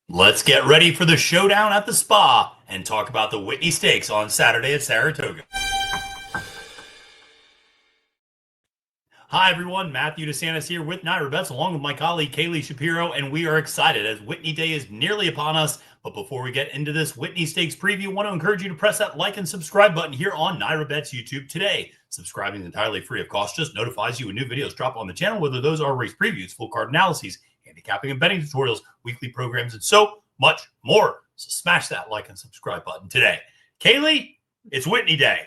Let's get ready for the showdown at the spa and talk about the Whitney Stakes on Saturday at Saratoga. Hi, everyone. Matthew DeSantis here with NYRA Bets, along with my colleague Kaylie Shapiro, and we are excited as Whitney Day is nearly upon us. But before we get into this Whitney Stakes preview, I want to encourage you to press that like and subscribe button here on NYRA Bets YouTube today. Subscribing is entirely free of cost, just notifies you when new videos drop on the channel, whether those are race previews, full card analyses, handicapping and betting tutorials, weekly programs, and so much more. So smash that like and subscribe button today. Kaylie, it's Whitney Day.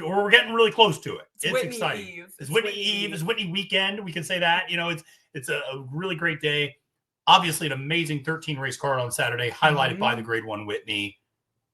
We're getting really close to it. It's Whitney exciting. Eve. It's Whitney Eve. It's Whitney weekend. We can say that. You know, it's a really great day. Obviously, an amazing 13 race card on Saturday, highlighted by the Grade 1 Whitney.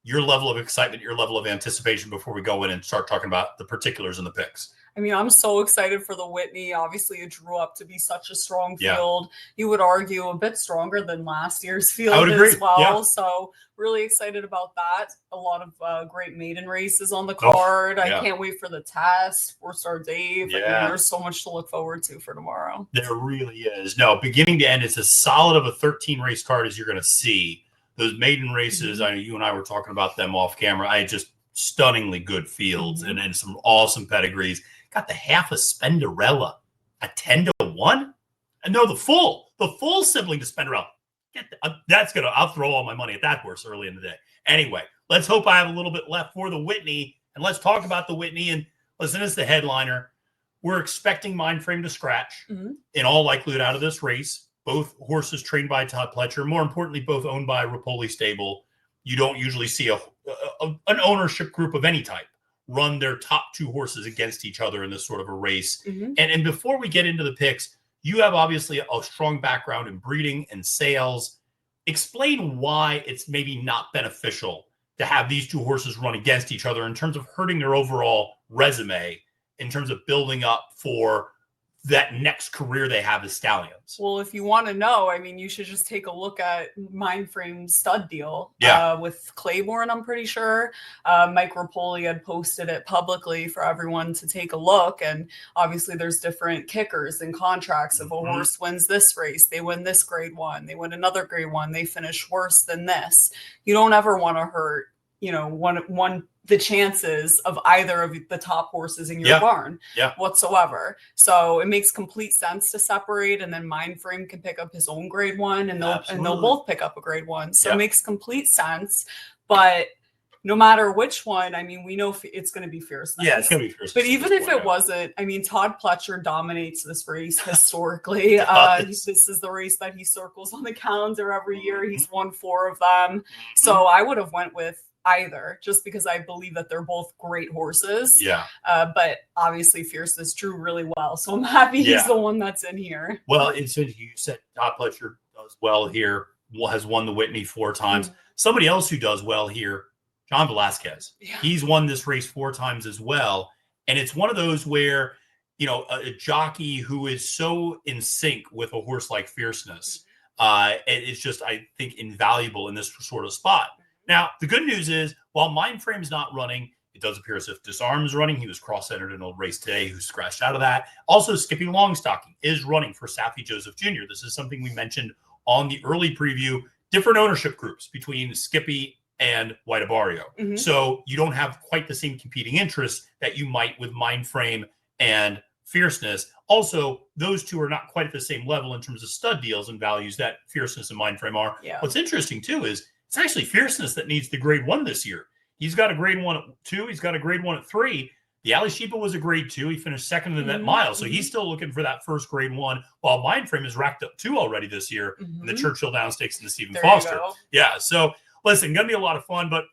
Your level of excitement, your level of anticipation before we go in and start talking about the particulars and the picks. I mean, I'm so excited for the Whitney. Obviously, it drew up to be such a strong field. You would argue a bit stronger than last year's field as well. Yeah. So really excited about that. A lot of great maiden races on the card. I can't wait for the test. 4-Star Dave. Yeah. I mean, there's so much to look forward to for tomorrow. There really is. No, beginning to end, it's as solid of a 13 race card as you're going to see. Those maiden races, I know you and I were talking about them off camera. I had just stunningly good fields and some awesome pedigrees. Got the half of Spenderella at 10-1. And no, the full sibling to Spenderella. I'll throw all my money at that horse early in the day. Anyway, let's hope I have a little bit left for the Whitney. And let's talk about the Whitney. And listen, it's the headliner. We're expecting Mindframe to scratch in all likelihood out of this race. Both horses trained by Todd Pletcher. More importantly, both owned by Rapoli Stable. You don't usually see an ownership group of any type run their top two horses against each other in this sort of a race. And before we get into the picks, you have obviously a strong background in breeding and sales. Explain why it's maybe not beneficial to have these two horses run against each other in terms of hurting their overall resume, in terms of building up for that next career they have as stallions. Well, if you want to know, I mean, you should just take a look at Mindframe's stud deal with Claiborne, I'm pretty sure. Mike Rapoli had posted it publicly for everyone to take a look. And obviously there's different kickers and contracts. If a horse wins this race, they win this Grade 1. They win another Grade 1. They finish worse than this. You don't ever want to hurt, you know, the chances of either of the top horses in your barn whatsoever. So it makes complete sense to separate, and then Mindframe can pick up his own Grade 1 and they'll both pick up a Grade 1. So it makes complete sense. But no matter which one, I mean, we know it's going to be Fierceness. Yeah, it's going to be Fierceness. But even if it wasn't, I mean, Todd Pletcher dominates this race historically. This is the race that he circles on the calendar every year. He's won 4 of them. So I would have went with either, just because I believe that they're both great horses. But obviously Fierceness drew really well, so I'm happy he's the one that's in here. Well, and since you said Todd Pletcher does well here, has won the Whitney 4 times. Somebody else who does well here, John Velasquez. He's won this race 4 times as well. And it's one of those where, you know, a jockey who is so in sync with a horse like Fierceness, it's just, I think, invaluable in this sort of spot. Now, the good news is, while Mindframe's not running, it does appear as if Disarm is running. He was cross-entered in a race today, who scratched out of that. Also, Skippy Longstocking is running for Saffie Joseph Jr. This is something we mentioned on the early preview. Different ownership groups between Skippy and White Abarrio. So you don't have quite the same competing interests that you might with Mindframe and Fierceness. Also, those two are not quite at the same level in terms of stud deals and values that Fierceness and Mindframe are. What's interesting, too, is it's actually Fierceness that needs the Grade 1 this year. He's got a Grade 1 at 2. He's got a Grade 1 at 3. The Ali Sheepa was a Grade 2. He finished second in that mile. So he's still looking for that first Grade 1, while Mindframe has racked up 2 already this year in the Churchill Downs Stakes and the Stephen Foster. Yeah. So listen, going to be a lot of fun. But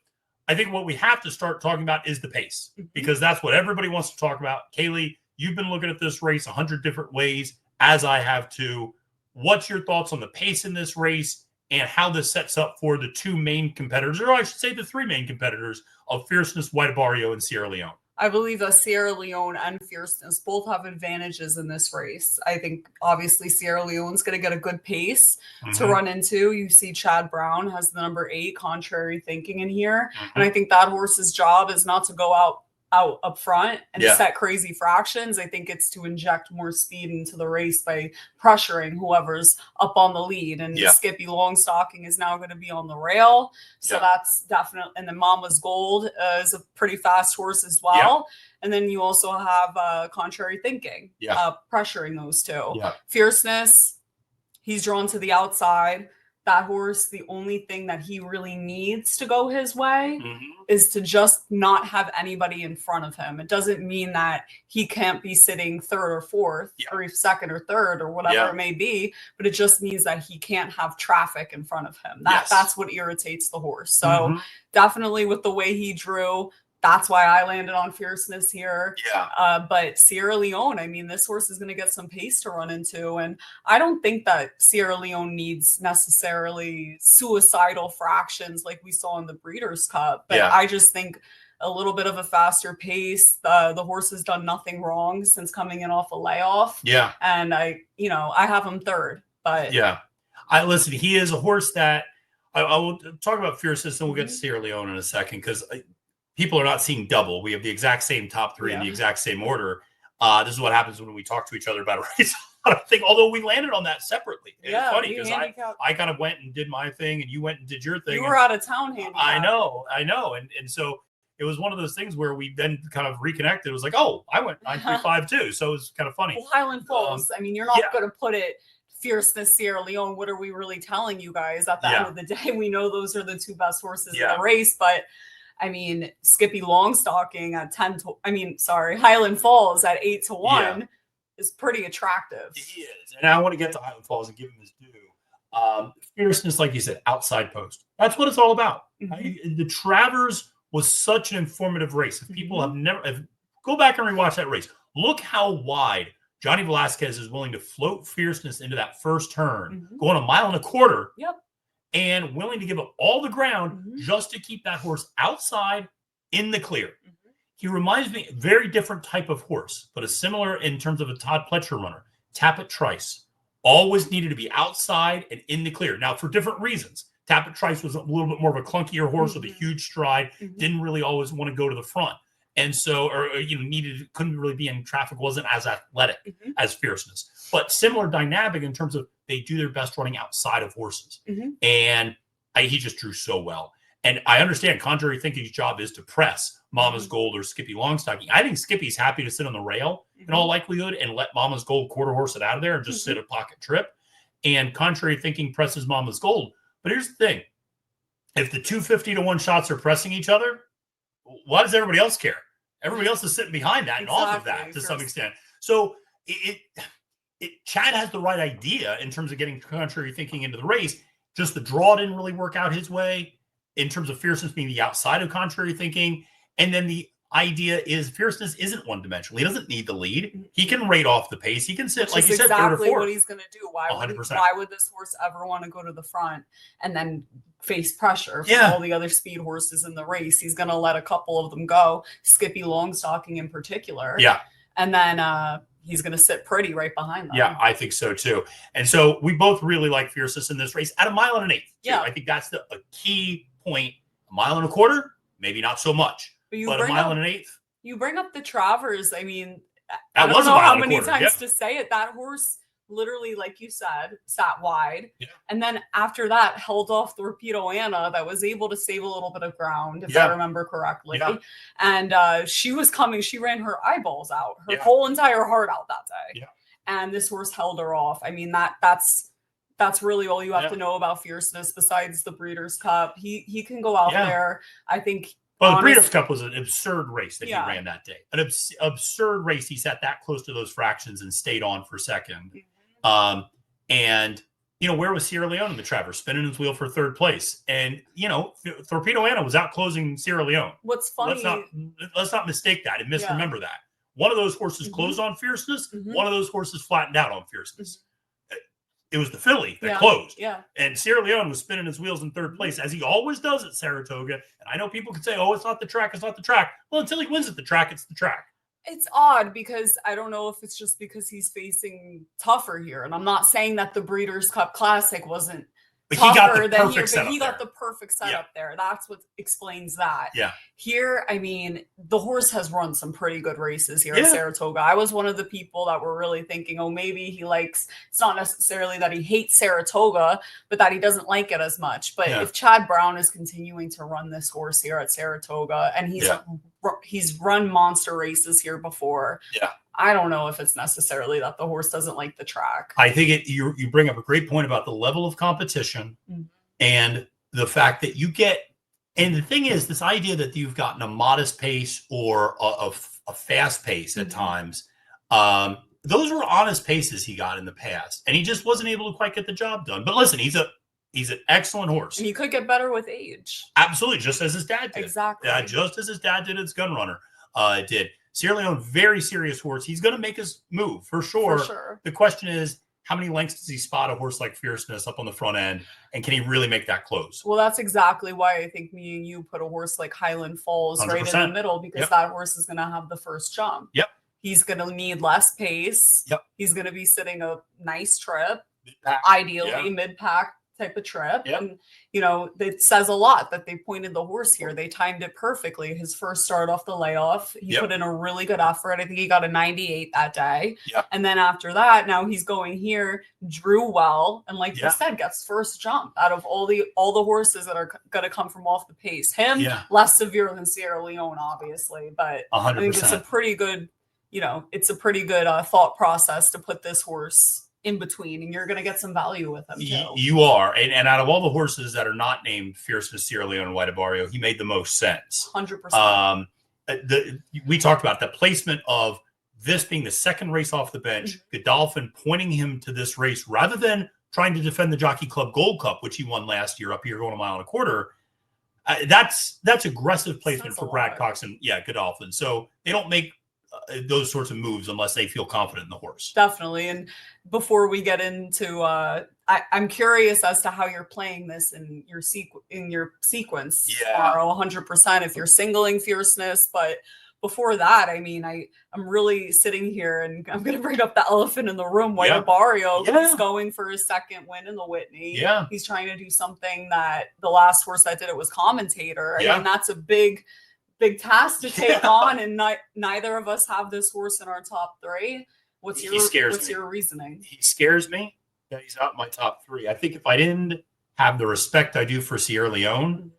I think what we have to start talking about is the pace, because that's what everybody wants to talk about. Kaylie, you've been looking at this race 100 different ways, as I have too. What's your thoughts on the pace in this race and how this sets up for the 2 main competitors, or I should say the 3 main competitors of Fierceness, White Abarrio, and Sierra Leone? I believe that Sierra Leone and Fierceness both have advantages in this race. I think obviously Sierra Leone's going to get a good pace to run into. You see Chad Brown has the number 8 contrary thinking in here. And I think that horse's job is not to go out out up front and Yeah. set crazy fractions. I think it's to inject more speed into the race by pressuring whoever's up on the lead. And Yeah. Skippy Longstocking is now going to be on the rail. So Yeah. that's definitely, and then Mama's Gold is a pretty fast horse as well. And then you also have Contrary Thinking, pressuring those two. Yeah. Fierceness, he's drawn to the outside. That horse, the only thing that he really needs to go his way is to just not have anybody in front of him. It doesn't mean that he can't be sitting third or fourth or second or third or whatever it may be, but it just means that he can't have traffic in front of him. That's what irritates the horse. So definitely with the way he drew, that's why I landed on Fierceness here. Yeah. But Sierra Leone, I mean, this horse is going to get some pace to run into. And I don't think that Sierra Leone needs necessarily suicidal fractions like we saw in the Breeders' Cup. But I just think a little bit of a faster pace. The horse has done nothing wrong since coming in off a layoff. Yeah. And I have him third. But listen, he is a horse that I will talk about Fierceness and we'll get to Sierra Leone in a second because people are not seeing double. We have the exact same top three in the exact same order. This is what happens when we talk to each other about a race. I think, although we landed on that separately. It's funny because I kind of went and did my thing and you went and did your thing. You were out of town handicap. I know. And so it was one of those things where we then kind of reconnected. It was like, oh, I went 9.35 too. So it was kind of funny. Well, Highland Falls, I mean, you're not going to put it Fierceness, Sierra Leone. What are we really telling you guys? At the end of the day, we know those are the two best horses in the race, but I mean, Skippy Longstocking at Highland Falls at 8-1 is pretty attractive. He is. And I want to get to Highland Falls and give him his due. Fierceness, like you said, outside post. That's what it's all about. The Travers was such an informative race. If people have never, go back and rewatch that race. Look how wide Johnny Velasquez is willing to float Fierceness into that first turn, going 1.25 miles. And willing to give up all the ground just to keep that horse outside in the clear. He reminds me of a very different type of horse, but a similar in terms of a Todd Pletcher runner. Tappet Trice always needed to be outside and in the clear. Now, for different reasons. Tappet Trice was a little bit more of a clunkier horse with a huge stride, didn't really always want to go to the front. And so, couldn't really be in traffic, wasn't as athletic as Fierceness. But similar dynamic in terms of they do their best running outside of horses. And he just drew so well. And I understand Contrary Thinking's job is to press Mama's Gold or Skippy Longstocking. I think Skippy's happy to sit on the rail in all likelihood and let Mama's Gold quarter horse it out of there and just sit a pocket trip. And Contrary Thinking presses Mama's Gold. But here's the thing. If the 250-1 shots are pressing each other, why does everybody else care? Everybody else is sitting behind that and off of that to some extent. So Chad has the right idea in terms of getting Contrary Thinking into the race. Just the draw didn't really work out his way in terms of Fierceness being the outside of Contrary Thinking. And then the idea is Fierceness isn't one-dimensional. He doesn't need the lead. He can rate off the pace. He can sit, like you said, third or fourth. What he's going to do. Why would this horse ever want to go to the front and then face pressure from all the other speed horses in the race? He's going to let a couple of them go, Skippy Longstocking in particular. And then he's going to sit pretty right behind them. Yeah, I think so too. And so we both really like Fierceness in this race at 1.125 miles. I think that's a key point. 1.25 miles, maybe not so much. But 1.125 miles. You bring up the Travers. I mean, I don't know how many times to say it. That horse literally, like you said, sat wide. And then after that, held off the Torpedo Anna that was able to save a little bit of ground, if I remember correctly. And she was coming. She ran her eyeballs out, her whole entire heart out that day. And this horse held her off. I mean, that's really all you have to know about Fierceness besides the Breeders' Cup. He can go out there. I think. Well, the Breeders' Cup was an absurd race that he ran that day. An absurd race. He sat that close to those fractions and stayed on for second. And, where was Sierra Leone in the Travers? Spinning his wheel for third place. And, Torpedo Anna was out closing Sierra Leone. What's funny. Let's not mistake that and misremember that. One of those horses closed on Fierceness. One of those horses flattened out on Fierceness. It was the filly that closed. And Sierra Leone was spinning his wheels in third place, as he always does at Saratoga. And I know people can say, oh, it's not the track. It's not the track. Well, until he wins at the track, it's the track. It's odd because I don't know if it's just because he's facing tougher here. And I'm not saying that the Breeders' Cup Classic wasn't But he got the than here, perfect setup. He got the perfect setup there. That's what explains that. Yeah. Here, I mean, the horse has run some pretty good races here at Saratoga. I was one of the people that were really thinking, oh, maybe he likes, it's not necessarily that he hates Saratoga, but that he doesn't like it as much. But if Chad Brown is continuing to run this horse here at Saratoga, and he's run monster races here before. Yeah. I don't know if it's necessarily that the horse doesn't like the track. I think you bring up a great point about the level of competition and the fact that you get, and the thing is, this idea that you've gotten a modest pace or a fast pace at times, those were honest paces he got in the past, and he just wasn't able to quite get the job done. But listen, he's an excellent horse. And he could get better with age. Absolutely, just as his dad did. Exactly. Just as his dad did as Gun Runner did. Sierra Leone, very serious horse. He's going to make his move for sure. For sure. The question is, how many lengths does he spot a horse like Fierceness up on the front end? And can he really make that close? Well, that's exactly why I think me and you put a horse like Highland Falls 100%. Right in the middle, because that horse is going to have the first jump. Yep. He's going to need less pace. Yep. He's going to be sitting a nice trip, Mid-pack. ideally mid-pack type of trip. Yep. And, you know, it says a lot that they pointed the horse here. They timed it perfectly. His first start off the layoff, he put in a really good effort. I think he got a 98 that day. Yep. And then after that, now he's going here, drew well, and like you said, gets first jump out of all the horses that are going to come from off the pace. Him, less severe than Sierra Leone, obviously, but 100%. I think it's a pretty good, thought process to put this horse in between, and you're going to get some value with him too. You are, and out of all the horses that are not named Fierceness, Sierra Leone, and White Abarrio, he made the most sense. 100%. We talked about the placement of this being the second race off the bench, Godolphin pointing him to this race rather than trying to defend the Jockey Club Gold Cup, which he won last year up here going a mile and a quarter. That's aggressive placement for Brad Cox and Godolphin. So they don't make those sorts of moves unless they feel confident in the horse. Definitely. And before we get into, I'm curious as to how you're playing this in your sequence tomorrow, 100%. If you're singling Fierceness, but before that, I mean, I'm really sitting here, and I'm going to bring up the elephant in the room. White Abarrio is going for his second win in the Whitney. Yeah, he's trying to do something that the last horse that did it was commentator. I mean, that's a big task to take on, and neither of us have this horse in our top three. What's your reasoning? He scares me. Yeah, he's not in my top three. I think if I didn't have the respect I do for Sierra Leone,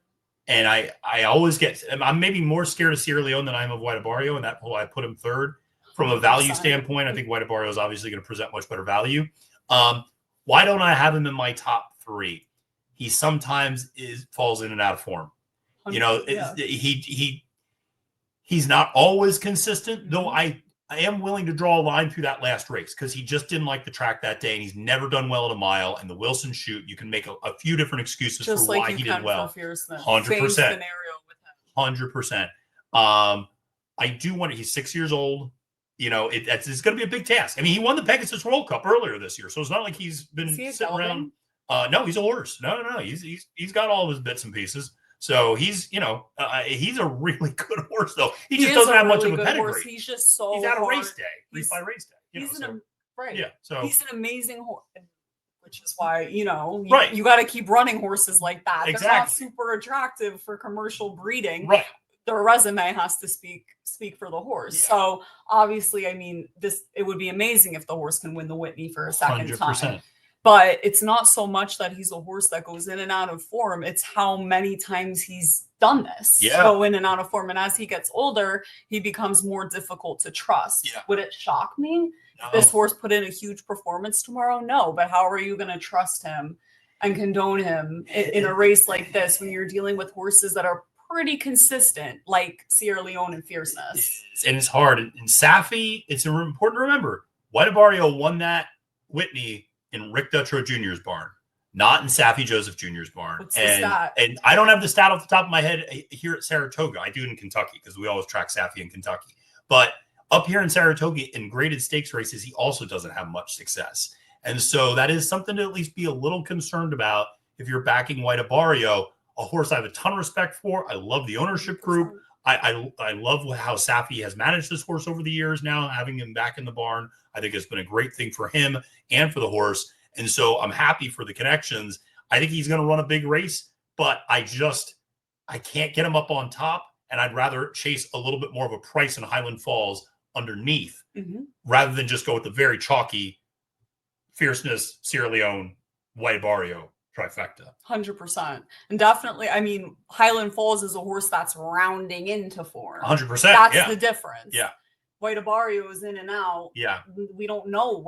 and I always I'm maybe more scared of Sierra Leone than I am of White Abarrio, and that's why I put him third. From a value standpoint, I think White Abarrio is obviously going to present much better value. Why don't I have him in my top three? He sometimes falls in and out of form. You know, he's not always consistent, though I am willing to draw a line through that last race because he just didn't like the track that day, and he's never done well at a mile. And the Wilson shoot, you can make a few different excuses just for why he did well. 100%. 100%. I do want to. He's 6 years old. You know, it's going to be a big task. I mean, he won the Pegasus World Cup earlier this year, so it's not like he's been sitting around. No, he's a horse. No. He's got all of his bits and pieces. So he's a really good horse, though. He just doesn't have much of a pedigree. Horse. He's just so he's at a hard. Race day, race by race day. So he's an amazing horse, which is why you got to keep running horses like that. Exactly. They're not super attractive for commercial breeding. Right. Their resume has to speak for the horse. Yeah. So obviously, I mean, it would be amazing if the horse can win the Whitney for a second 100%. time. But it's not so much that he's a horse that goes in and out of form. It's how many times he's done this. Go in and out of form. And as he gets older, he becomes more difficult to trust. Yeah. Would it shock me if this horse put in a huge performance tomorrow? No. But how are you going to trust him and condone him in a race like this when you're dealing with horses that are pretty consistent, like Sierra Leone and Fierceness? And it's hard. In Safi, it's important to remember, White Abarrio won that Whitney in Rick Dutrow Jr.'s barn, not in Safi Joseph Jr.'s barn. What's the stat? And I don't have the stat off the top of my head here at Saratoga. I do in Kentucky because we always track Safi in Kentucky. But up here in Saratoga in graded stakes races, he also doesn't have much success. And so that is something to at least be a little concerned about if you're backing White Abarrio, a horse I have a ton of respect for. I love the ownership group. I love how Safi has managed this horse over the years now, having him back in the barn. I think it's been a great thing for him and for the horse. And so I'm happy for the connections. I think he's going to run a big race, but I can't get him up on top. And I'd rather chase a little bit more of a price in Highland Falls underneath rather than just go with the very chalky Fierceness, Sierra Leone, White Abarrio trifecta. 100%. And definitely, I mean, Highland Falls is a horse that's rounding into form. 100%. That's the difference. Yeah. White Abarrio is in and out. Yeah. We don't know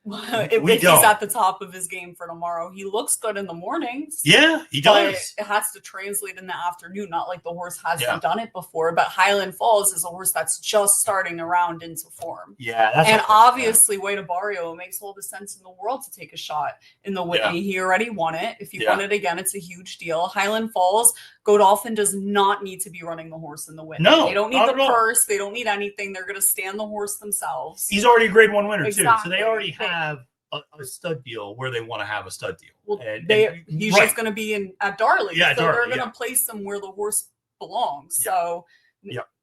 if he's at the top of his game for tomorrow. He looks good in the mornings. Yeah, he does. But it has to translate in the afternoon, not like the horse hasn't done it before. But Highland Falls is a horse that's just starting around into form. Yeah, and obviously White Abarrio makes all the sense in the world to take a shot in the Whitney. He already won it. If he won it again, it's a huge deal. Highland Falls, Godolphin does not need to be running the horse in the Whitney. No, they don't need the purse. They don't need anything. They're going to stand the horse themselves. He's already a grade 1 winner too, so they already have a stud deal where they want to have a stud deal. Well, he's just going to be at Darley. So they're going to place him where the horse belongs. So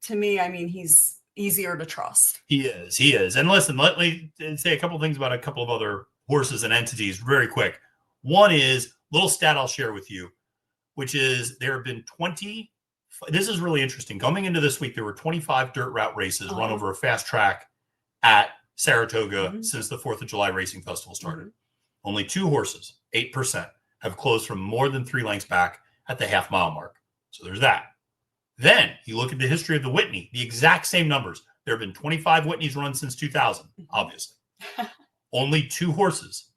to me, I mean, he's easier to trust. He is. And listen, let me say a couple things about a couple of other horses and entities very quick. One is little stat I'll share with you, which is there have been 20. This is really interesting. Coming into this week, there were 25 dirt route races run over a fast track at Saratoga since the 4th of July Racing Festival started. Only 2 horses, 8%, have closed from more than 3 lengths back at the half-mile mark. So there's that. Then you look at the history of the Whitney, the exact same numbers. There have been 25 Whitneys run since 2000, obviously. Only 2 horses,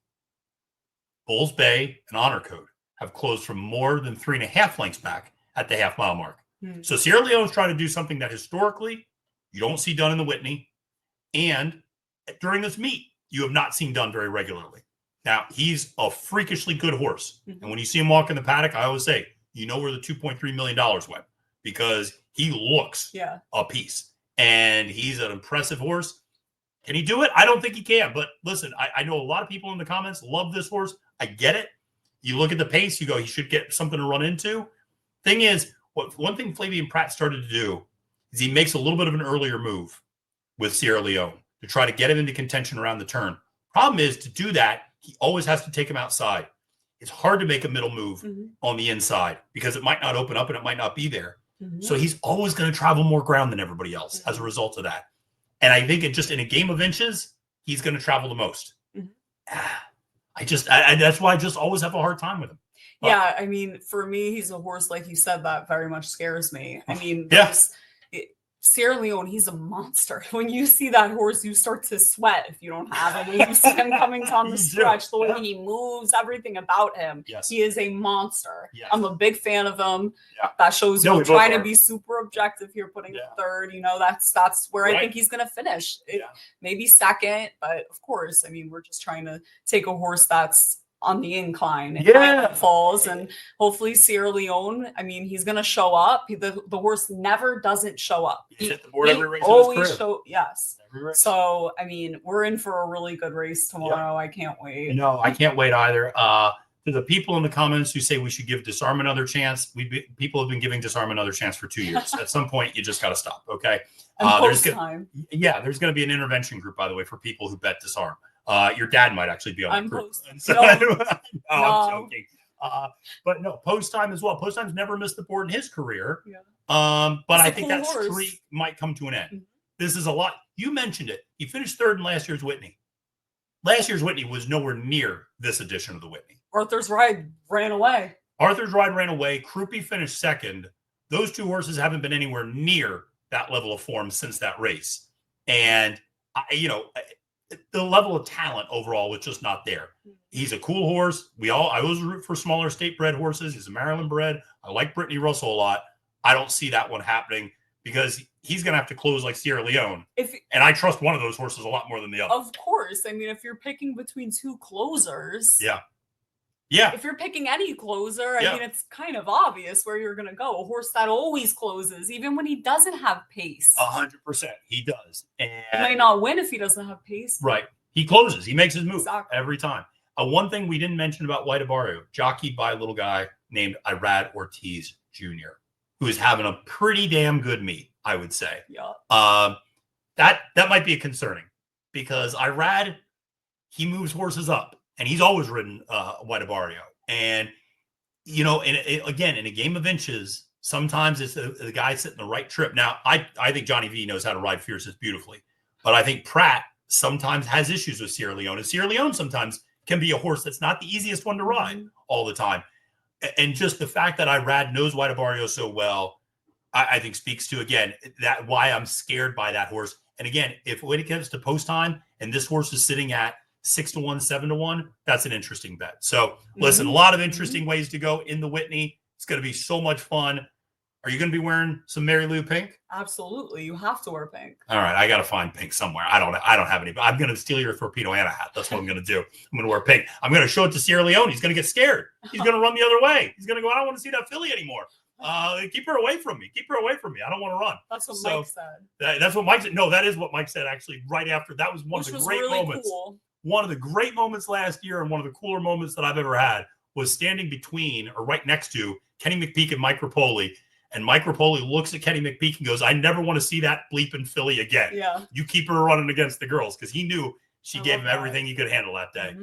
Bulls Bay and Honor Code, have closed from more than 3.5 lengths back at the half-mile mark. So Sierra Leone is trying to do something that historically you don't see done in the Whitney, and during this meet, you have not seen done very regularly. Now, he's a freakishly good horse. And when you see him walk in the paddock, I always say, you know where the $2.3 million went, because he looks a piece. And he's an impressive horse. Can he do it? I don't think he can. But listen, I know a lot of people in the comments love this horse. I get it. You look at the pace, you go, he should get something to run into. Thing is, one thing Flavien Prat started to do is he makes a little bit of an earlier move with Sierra Leone to try to get him into contention around the turn. Problem is, to do that, he always has to take him outside. It's hard to make a middle move on the inside because it might not open up and it might not be there. So he's always going to travel more ground than everybody else as a result of that. And I think in a game of inches, he's going to travel the most. That's why I just always have a hard time with him. Yeah, I mean, for me, he's a horse, like you said, that very much scares me. I mean, Sierra Leone, he's a monster. When you see that horse, you start to sweat if you don't have him. When you see him coming down the stretch, the way he moves, everything about him, he is a monster. I'm a big fan of him. That shows you trying to be super objective here, putting a third. You know, that's where I think he's going to finish. Maybe second, but of course, I mean, we're just trying to take a horse that's on the incline Falls, and hopefully Sierra Leone, I mean, he's gonna show up. The horse never doesn't show up. He hit the board every race. Always show So I mean, we're in for a really good race tomorrow. I can't wait. No, I can't wait either. To the people in the comments who say we should give Disarm another chance, people have been giving Disarm another chance for 2 years. At some point, you just got to stop. Okay. There's going to be an intervention group, by the way, for people who bet Disarm. Your dad might actually be on the group. I'm joking. But no, Post Time as well. Post Time's never missed the board in his career. But I think that streak might come to an end. This is a lot. You mentioned it. He finished 3rd in last year's Whitney. Last year's Whitney was nowhere near this edition of the Whitney. Arthur's Ride ran away. Krupe finished 2nd. Those 2 horses haven't been anywhere near that level of form since that race. And, the level of talent overall was just not there. He's a cool horse. I always root for smaller state bred horses. He's a Maryland bred. I like Brittany Russell a lot. I don't see that one happening because he's going to have to close like Sierra Leone. And I trust one of those horses a lot more than the other. Of course. I mean, if you're picking between 2 closers. Yeah. If you're picking any closer, I mean, it's kind of obvious where you're going to go. A horse that always closes, even when he doesn't have pace. 100%. He does. And he might not win if he doesn't have pace. Right. He closes. He makes his move every time. One thing we didn't mention about White Abarrio, jockeyed by a little guy named Irad Ortiz Jr., who is having a pretty damn good meet, I would say. That might be concerning because Irad, he moves horses up. And he's always ridden White Abarrio. And again, in a game of inches, sometimes it's the guy sitting the right trip. Now, I think Johnny V knows how to ride Fierceness beautifully, but I think Pratt sometimes has issues with Sierra Leone. And Sierra Leone sometimes can be a horse that's not the easiest one to ride all the time. And just the fact that Irad knows White Abarrio so well, I think speaks to, again, that why I'm scared by that horse. And again, when it comes to post time and this horse is sitting at 6-1, 7-1, that's an interesting bet. So listen, a lot of interesting ways to go in the Whitney. It's going to be so much fun. Are you going to be wearing some Mary Lou pink? Absolutely. You have to wear pink. All right. I got to find pink somewhere. I don't have any, but I'm going to steal your Torpedo Anna hat. That's what I'm going to do. I'm going to wear pink. I'm going to show it to Sierra Leone. He's going to get scared. He's going to run the other way. He's going to go, I don't want to see that filly anymore. Keep her away from me. Keep her away from me. I don't want to run. That's what Mike said. That's what Mike said. No, that is what Mike said, actually, right after. That was one of the great moments. Cool. One of the great moments last year, and one of the cooler moments that I've ever had, was standing between or right next to Kenny McPeek and Mike Rapoli. And Mike Rapoli looks at Kenny McPeek and goes, I never want to see that bleeping filly again. Yeah. You keep her running against the girls, because he knew she gave him everything he could handle that day.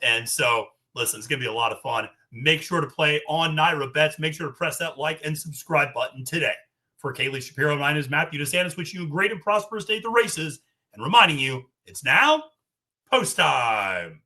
And so, listen, it's going to be a lot of fun. Make sure to play on NYRA Bets. Make sure to press that like and subscribe button today. For Kaylie, Shapiro, my name is Matthew DeSantis, wishing you a great and prosperous day at the races, and reminding you, it's now post time.